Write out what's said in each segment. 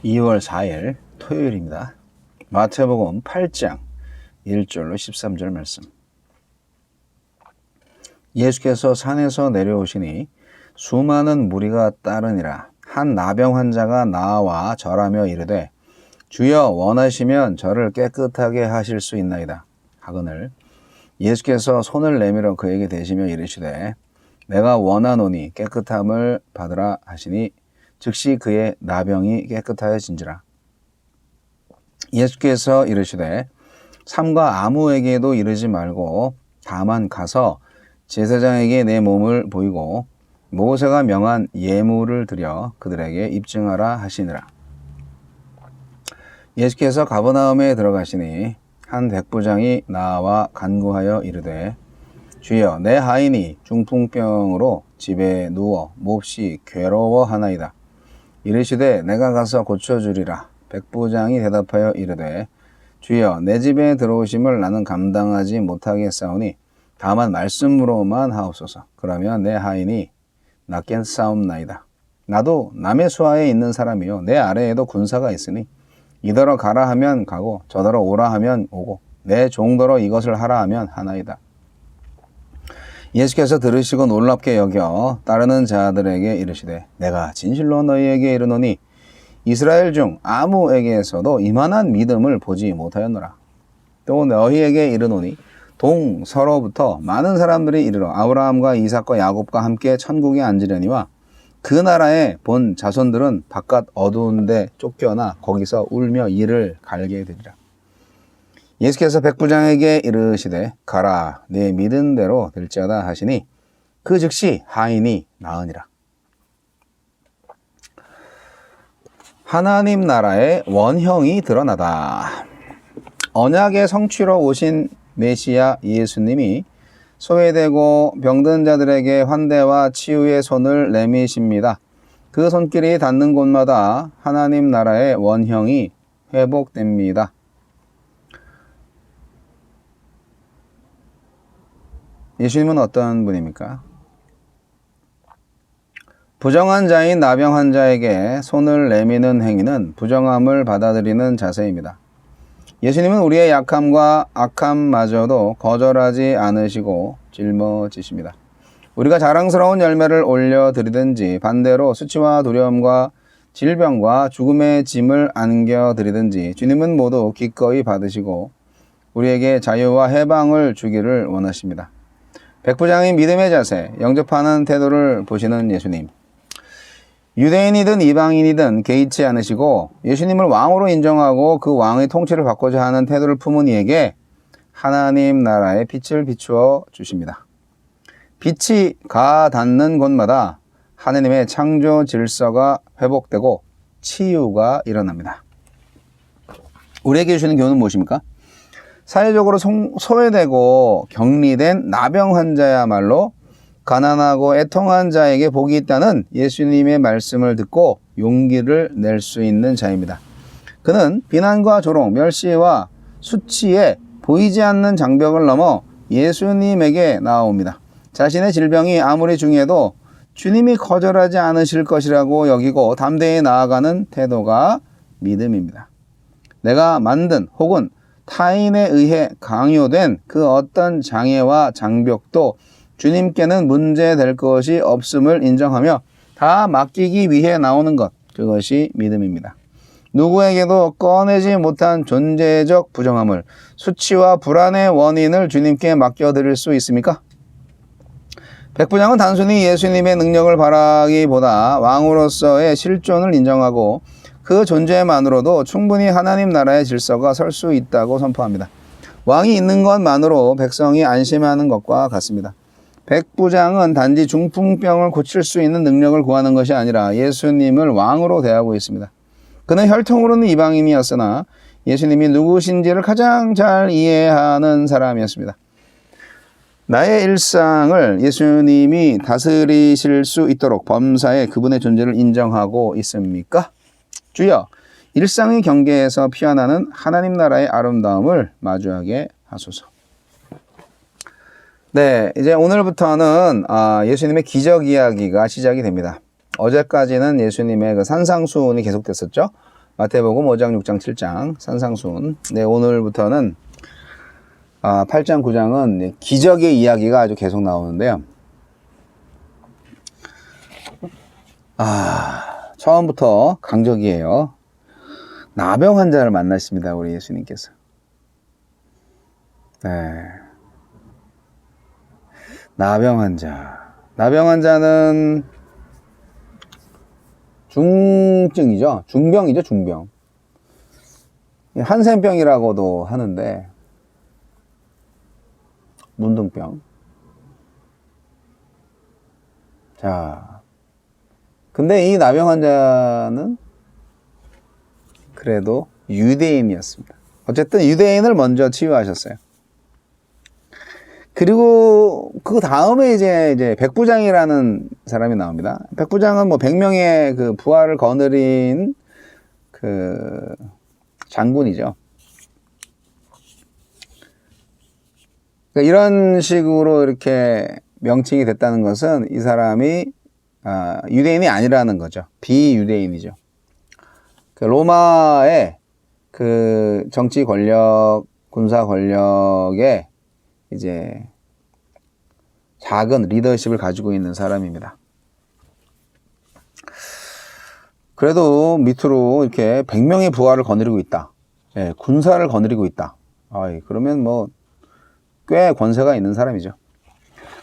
2월 4일 토요일입니다. 마태복음 8장 1절로 13절 말씀. 예수께서 산에서 내려오시니 수많은 무리가 따르니라. 한 나병 환자가 나와 절하며 이르되 주여 원하시면 저를 깨끗하게 하실 수 있나이다 하거늘 예수께서 손을 내밀어 그에게 대시며 이르시되 내가 원하노니 깨끗함을 받으라 하시니 즉시 그의 나병이 깨끗하여진지라. 예수께서 이르시되 삼가 아무에게도 이르지 말고 다만 가서 제사장에게 내 몸을 보이고 모세가 명한 예물을 드려 그들에게 입증하라 하시니라. 예수께서 가버나움에 들어가시니 한 백부장이 나와 간구하여 이르되 주여 내 하인이 중풍병으로 집에 누워 몹시 괴로워하나이다. 이르시되 내가 가서 고쳐주리라. 백부장이 대답하여 이르되 주여 내 집에 들어오심을 나는 감당하지 못하겠사오니 다만 말씀으로만 하옵소서. 그러면 내 하인이 낫겠사옵나이다. 나도 남의 수하에 있는 사람이요 내 아래에도 군사가 있으니 이더러 가라 하면 가고 저더러 오라 하면 오고 내 종더러 이것을 하라 하면 하나이다. 예수께서 들으시고 놀랍게 여겨 따르는 자들에게 이르시되 내가 진실로 너희에게 이르노니 이스라엘 중 아무에게서도 이만한 믿음을 보지 못하였노라. 또 너희에게 이르노니 동서로부터 많은 사람들이 이르러 아브라함과 이삭과 야곱과 함께 천국에 앉으려니와 그 나라에 본 자손들은 바깥 어두운 데 쫓겨나 거기서 울며 이를 갈게 되리라. 예수께서 백부장에게 이르시되 가라 네 믿은 대로 될지어다 하시니 그 즉시 하인이 나으니라. 하나님 나라의 원형이 드러나다. 언약의 성취로 오신 메시아 예수님이 소외되고 병든 자들에게 환대와 치유의 손을 내미십니다. 그 손길이 닿는 곳마다 하나님 나라의 원형이 회복됩니다. 예수님은 어떤 분입니까? 부정한 자인 나병 환자에게 손을 내미는 행위는 부정함을 받아들이는 자세입니다. 예수님은 우리의 약함과 악함마저도 거절하지 않으시고 짊어지십니다. 우리가 자랑스러운 열매를 올려드리든지 반대로 수치와 두려움과 질병과 죽음의 짐을 안겨드리든지 주님은 모두 기꺼이 받으시고 우리에게 자유와 해방을 주기를 원하십니다. 백부장의 믿음의 자세, 영접하는 태도를 보시는 예수님. 유대인이든 이방인이든 개의치 않으시고 예수님을 왕으로 인정하고 그 왕의 통치를 받고자 하는 태도를 품은 이에게 하나님 나라의 빛을 비추어 주십니다. 빛이 가닿는 곳마다 하나님의 창조 질서가 회복되고 치유가 일어납니다. 우리에게 주시는 교훈은 무엇입니까? 사회적으로 소외되고 격리된 나병 환자야말로 가난하고 애통한 자에게 복이 있다는 예수님의 말씀을 듣고 용기를 낼 수 있는 자입니다. 그는 비난과 조롱, 멸시와 수치에 보이지 않는 장벽을 넘어 예수님에게 나아옵니다. 자신의 질병이 아무리 중해도 주님이 거절하지 않으실 것이라고 여기고 담대히 나아가는 태도가 믿음입니다. 내가 만든 혹은 타인에 의해 강요된 그 어떤 장애와 장벽도 주님께는 문제될 것이 없음을 인정하며 다 맡기기 위해 나오는 것, 그것이 믿음입니다. 누구에게도 꺼내지 못한 존재적 부정함을, 수치와 불안의 원인을 주님께 맡겨드릴 수 있습니까? 백부장은 단순히 예수님의 능력을 바라기보다 왕으로서의 실존을 인정하고 그 존재만으로도 충분히 하나님 나라의 질서가 설 수 있다고 선포합니다. 왕이 있는 것만으로 백성이 안심하는 것과 같습니다. 백부장은 단지 중풍병을 고칠 수 있는 능력을 구하는 것이 아니라 예수님을 왕으로 대하고 있습니다. 그는 혈통으로는 이방인이었으나 예수님이 누구신지를 가장 잘 이해하는 사람이었습니다. 나의 일상을 예수님이 다스리실 수 있도록 범사에 그분의 존재를 인정하고 있습니까? 주여, 일상의 경계에서 피어나는 하나님 나라의 아름다움을 마주하게 하소서. 네, 이제 오늘부터는 예수님의 기적 이야기가 시작이 됩니다. 어제까지는 예수님의 그 산상수훈이 계속됐었죠. 마태복음 5장, 6장, 7장 산상수훈. 네, 오늘부터는 8장, 9장은 기적의 이야기가 아주 계속 나오는데요. 처음부터 강적이에요. 나병 환자를 만나십니다, 우리 예수님께서. 네. 나병 환자. 나병 환자는 중증이죠. 중병이죠, 중병. 한센병이라고도 하는데, 문둥병. 자, 근데 이 나병 환자는 그래도 유대인이었습니다. 어쨌든 유대인을 먼저 치유하셨어요. 그리고 그 다음에 이제 백부장이라는 사람이 나옵니다. 백부장은 뭐 100명의 그 부하를 거느린 그 장군이죠. 그러니까 이런 식으로 이렇게 명칭이 됐다는 것은 이 사람이 유대인이 아니라는 거죠. 비유대인이죠. 그 로마의 그 정치 권력, 군사 권력에 이제 작은 리더십을 가지고 있는 사람입니다. 그래도 밑으로 이렇게 100명의 부하를 거느리고 있다. 예, 군사를 거느리고 있다. 그러면 뭐 꽤 권세가 있는 사람이죠.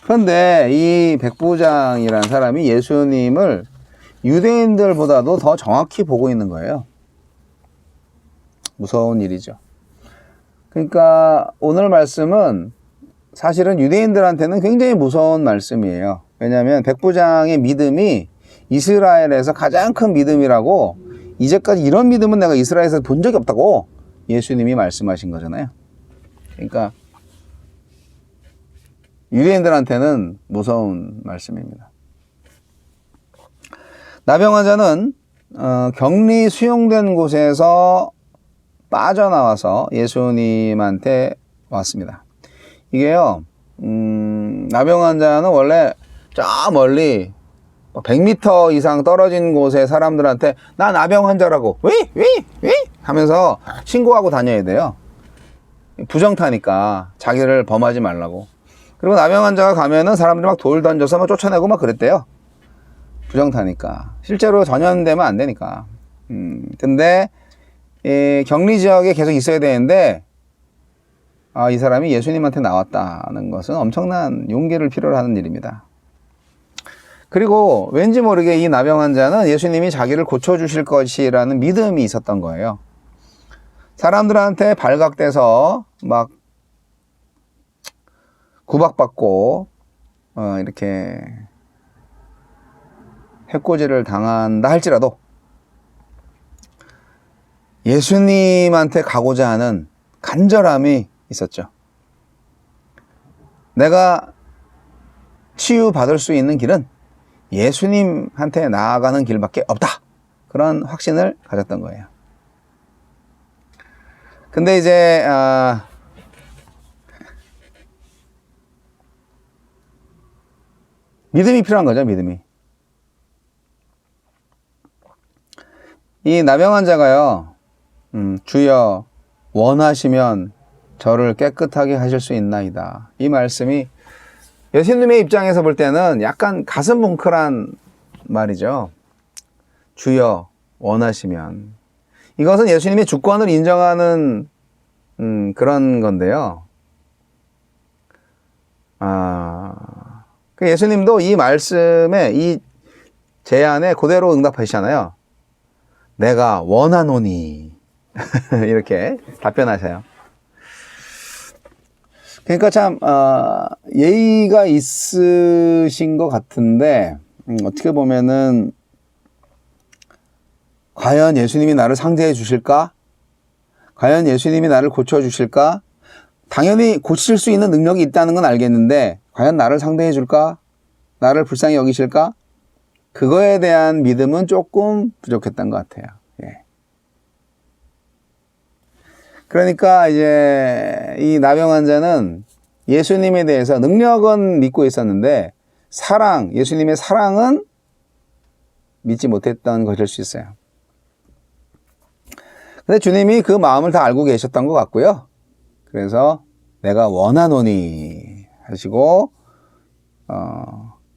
그런데 이 백부장이라는 사람이 예수님을 유대인들보다도 더 정확히 보고 있는 거예요. 무서운 일이죠. 그러니까 오늘 말씀은 사실은 유대인들한테는 굉장히 무서운 말씀이에요. 왜냐하면 백부장의 믿음이 이스라엘에서 가장 큰 믿음이라고, 이제까지 이런 믿음은 내가 이스라엘에서 본 적이 없다고 예수님이 말씀하신 거잖아요. 그러니까 유대인들한테는 무서운 말씀입니다. 나병 환자는 격리 수용된 곳에서 빠져나와서 예수님한테 왔습니다. 이게요, 나병 환자는 원래 저 멀리 100m 이상 떨어진 곳의 사람들한테 나 나병 환자라고 왜 하면서 신고하고 다녀야 돼요. 부정타니까, 자기를 범하지 말라고. 그리고 나병 환자가 가면은 사람들이 막 돌 던져서 막 쫓아내고 막 그랬대요. 부정타니까. 실제로 전염되면 안 되니까. 근데 격리 지역에 계속 있어야 되는데, 이 사람이 예수님한테 나왔다는 것은 엄청난 용기를 필요로 하는 일입니다. 그리고 왠지 모르게 이 나병 환자는 예수님이 자기를 고쳐주실 것이라는 믿음이 있었던 거예요. 사람들한테 발각돼서 막 구박받고 이렇게 해코지를 당한다 할지라도 예수님한테 가고자 하는 간절함이 있었죠. 내가 치유받을 수 있는 길은 예수님한테 나아가는 길밖에 없다. 그런 확신을 가졌던 거예요. 근데 이제 믿음이 필요한 거죠, 믿음이. 이 나병 환자가요, 주여 원하시면 저를 깨끗하게 하실 수 있나이다. 이 말씀이 예수님의 입장에서 볼 때는 약간 가슴 뭉클한 말이죠. 주여 원하시면. 이것은 예수님의 주권을 인정하는 그런 건데요. 예수님도 이 말씀에, 이 제안에 그대로 응답하시잖아요. 내가 원하노니 이렇게 답변하셔요. 그러니까 참 예의가 있으신 것 같은데, 어떻게 보면은 과연 예수님이 나를 상대해 주실까? 과연 예수님이 나를 고쳐 주실까? 당연히 고칠 수 있는 능력이 있다는 건 알겠는데 과연 나를 상대해 줄까? 나를 불쌍히 여기실까? 그거에 대한 믿음은 조금 부족했던 것 같아요. 예. 그러니까 이제 이 나병 환자는 예수님에 대해서 능력은 믿고 있었는데 사랑, 예수님의 사랑은 믿지 못했던 것일 수 있어요. 근데 주님이 그 마음을 다 알고 계셨던 것 같고요. 그래서 내가 원하노니 하시고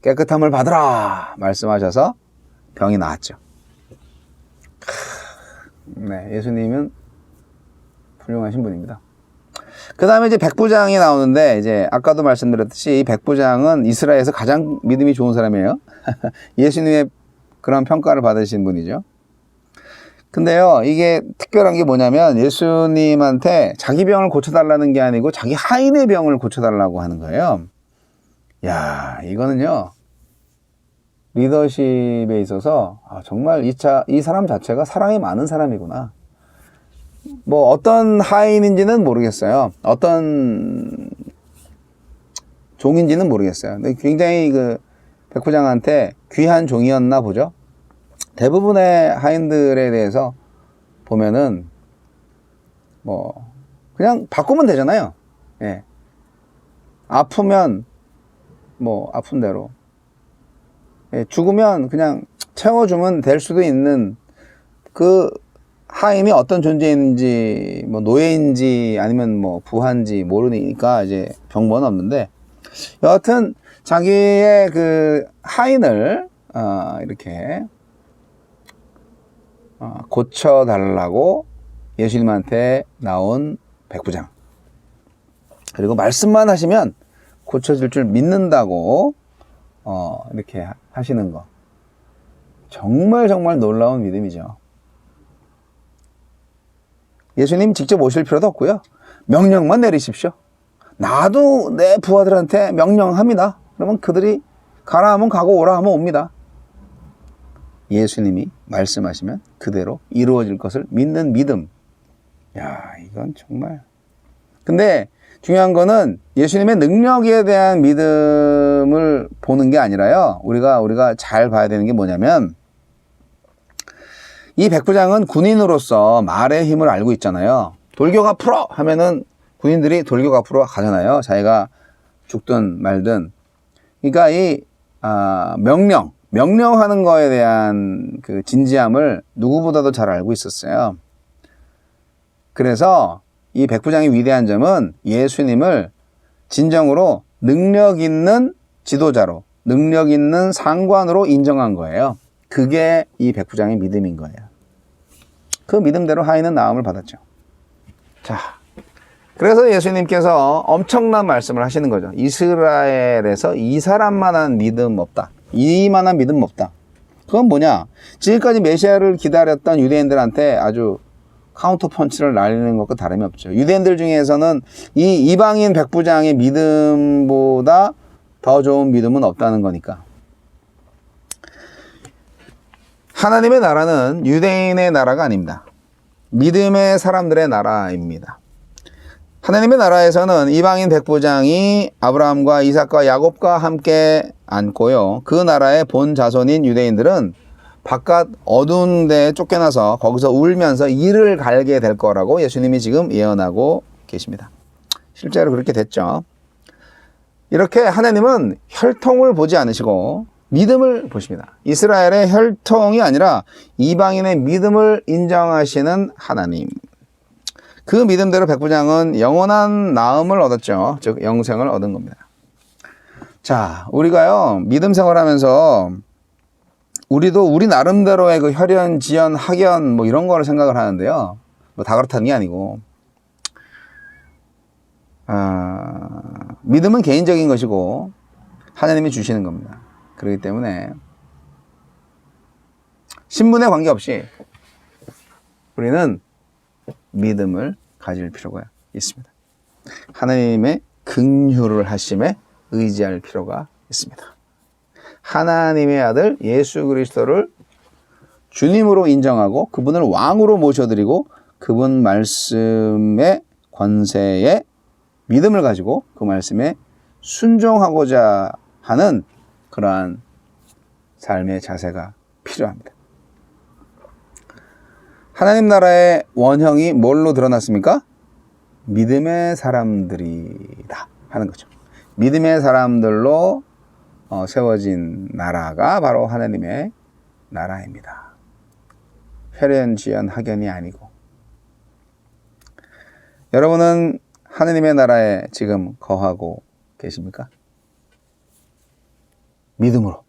깨끗함을 받으라 말씀하셔서 병이 나았죠. 네, 예수님은 훌륭하신 분입니다. 그 다음에 이제 백부장이 나오는데, 이제 아까도 말씀드렸듯이 이 백부장은 이스라엘에서 가장 믿음이 좋은 사람이에요. 예수님의 그런 평가를 받으신 분이죠. 근데요, 이게 특별한 게 뭐냐면 예수님한테 자기 병을 고쳐달라는 게 아니고 자기 하인의 병을 고쳐달라고 하는 거예요. 야, 이거는요, 리더십에 있어서 정말 이 사람 자체가 사랑이 많은 사람이구나. 뭐 어떤 하인인지는 모르겠어요. 어떤 종인지는 모르겠어요. 근데 굉장히 그 백부장한테 귀한 종이었나 보죠. 대부분의 하인들에 대해서 보면은 뭐 그냥 바꾸면 되잖아요. 예. 아프면 뭐 아픈 대로, 예, 죽으면 그냥 채워주면 될 수도 있는, 그 하인이 어떤 존재인지, 뭐 노예인지 아니면 뭐 부하인지 모르니까 이제 병번은 없는데, 여하튼 자기의 그 하인을 이렇게 고쳐달라고 예수님한테 나온 백부장, 그리고 말씀만 하시면 고쳐질 줄 믿는다고 이렇게 하시는 거, 정말 놀라운 믿음이죠. 예수님 직접 오실 필요도 없고요. 명령만 내리십시오. 나도 내 부하들한테 명령합니다. 그러면 그들이 가라 하면 가고 오라 하면 옵니다. 예수님이 말씀하시면 그대로 이루어질 것을 믿는 믿음. 야, 이건 정말. 근데 중요한 거는 예수님의 능력에 대한 믿음을 보는 게 아니라요, 우리가 잘 봐야 되는 게 뭐냐면, 이 백부장은 군인으로서 말의 힘을 알고 있잖아요. 돌격 앞으로 하면은 군인들이 돌격 앞으로 가잖아요. 자기가 죽든 말든. 그러니까 이 명령하는 거에 대한 그 진지함을 누구보다도 잘 알고 있었어요. 그래서 이 백부장의 위대한 점은 예수님을 진정으로 능력 있는 지도자로, 능력 있는 상관으로 인정한 거예요. 그게 이 백부장의 믿음인 거예요. 그 믿음대로 하인은 나음을 받았죠. 자, 그래서 예수님께서 엄청난 말씀을 하시는 거죠. 이스라엘에서 이 사람만한 믿음 없다. 이만한 믿음 없다. 그건 뭐냐? 지금까지 메시아를 기다렸던 유대인들한테 아주 카운터 펀치를 날리는 것과 다름이 없죠. 유대인들 중에서는 이 이방인 백부장의 믿음보다 더 좋은 믿음은 없다는 거니까. 하나님의 나라는 유대인의 나라가 아닙니다. 믿음의 사람들의 나라입니다. 하나님의 나라에서는 이방인 백부장이 아브라함과 이삭과 야곱과 함께 앉고요. 그 나라의 본 자손인 유대인들은 바깥 어두운 데에 쫓겨나서 거기서 울면서 이를 갈게 될 거라고 예수님이 지금 예언하고 계십니다. 실제로 그렇게 됐죠. 이렇게 하나님은 혈통을 보지 않으시고 믿음을 보십니다. 이스라엘의 혈통이 아니라 이방인의 믿음을 인정하시는 하나님. 그 믿음대로 백부장은 영원한 나음을 얻었죠. 즉 영생을 얻은 겁니다. 자, 우리가요 믿음 생활하면서 우리도 우리 나름대로의 그 혈연, 지연, 학연 뭐 이런 거를 생각을 하는데요. 뭐 다 그렇다는 게 아니고, 믿음은 개인적인 것이고 하나님이 주시는 겁니다. 그렇기 때문에 신분에 관계없이 우리는 믿음을 가질 필요가 있습니다. 하나님의 긍휼을 하심에 의지할 필요가 있습니다. 하나님의 아들 예수 그리스도를 주님으로 인정하고 그분을 왕으로 모셔드리고 그분 말씀의 권세에 믿음을 가지고 그 말씀에 순종하고자 하는 그러한 삶의 자세가 필요합니다. 하나님 나라의 원형이 뭘로 드러났습니까? 믿음의 사람들이다 하는 거죠. 믿음의 사람들로 세워진 나라가 바로 하나님의 나라입니다. 혈연, 지연, 학연이 아니고 여러분은 하느님의 나라에 지금 거하고 계십니까? 믿음으로